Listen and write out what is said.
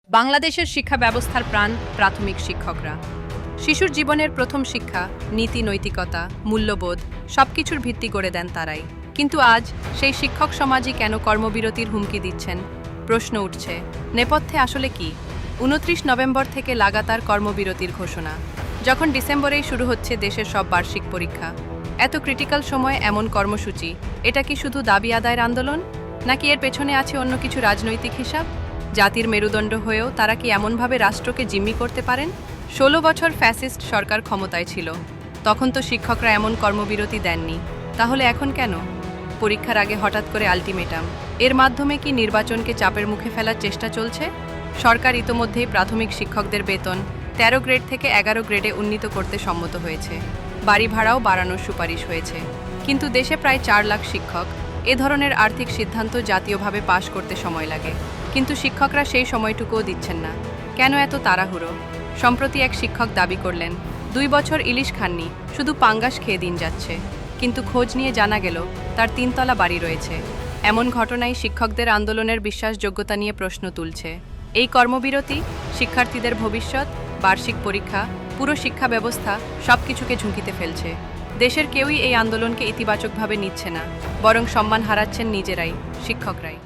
বাংলাদেশের শিক্ষা ব্যবস্থার প্রাণ প্রাথমিক শিক্ষকরা। শিশুর জীবনের প্রথম শিক্ষা, নীতি, নৈতিকতা, মূল্যবোধ সবকিছুর ভিত্তি করে দেন তারাই। কিন্তু আজ সেই শিক্ষক সমাজই কেন কর্মবিরতির হুমকি দিচ্ছেন? প্রশ্ন উঠছে, নেপথ্যে আসলে কি? 29 নভেম্বর থেকে লাগাতার কর্মবিরতির ঘোষণা, যখন ডিসেম্বরেই শুরু হচ্ছে দেশের সব বার্ষিক পরীক্ষা। এত ক্রিটিক্যাল সময়ে এমন কর্মসূচি, এটা কি শুধু দাবি আদায়ের আন্দোলন, নাকি এর পেছনে আছে অন্য কিছু রাজনৈতিক হিসাব? জাতির মেরুদণ্ড হয়েও তারা কি এমনভাবে রাষ্ট্রকে জিম্মি করতে পারেন? 16 বছর ফ্যাসিস্ট সরকার ক্ষমতায় ছিল, তখন তো শিক্ষকরা এমন কর্মবিরতি দেননি। তাহলে এখন কেন? পরীক্ষার আগে হঠাৎ করে আলটিমেটাম, এর মাধ্যমে কি নির্বাচনকে চাপের মুখে ফেলার চেষ্টা চলছে? সরকার ইতোমধ্যেই প্রাথমিক শিক্ষকদের বেতন 13 গ্রেড থেকে 11 গ্রেডে উন্নীত করতে সম্মত হয়েছে। বাড়ি ভাড়াও বাড়ানোর সুপারিশ হয়েছে। কিন্তু দেশে প্রায় 4 লাখ শিক্ষক, এ ধরনের আর্থিক সিদ্ধান্ত জাতীয়ভাবে পাশ করতে সময় লাগে। কিন্তু শিক্ষকরা সেই সময়টুকুও দিচ্ছেন না। কেন এত তাড়াহুড়ো? সম্প্রতি এক শিক্ষক দাবি করলেন, 2 বছর ইলিশ খাননি, শুধু পাঙ্গাস খেয়ে দিন যাচ্ছে। কিন্তু খোঁজ নিয়ে জানা গেল তার 3 তলা বাড়ি রয়েছে। এমন ঘটনাই শিক্ষকদের আন্দোলনের বিশ্বাসযোগ্যতা নিয়ে প্রশ্ন তুলছে। এই কর্মবিরতি, শিক্ষার্থীদের ভবিষ্যৎ, বার্ষিক পরীক্ষা, পুরো শিক্ষা ব্যবস্থা সবকিছুকে ঝুঁকিতে ফেলছে। দেশের কেউই এই আন্দোলনকে ইতিবাচকভাবে নিচ্ছে না, বরং সম্মান হারাচ্ছেন নিজেরাই, শিক্ষকরাই।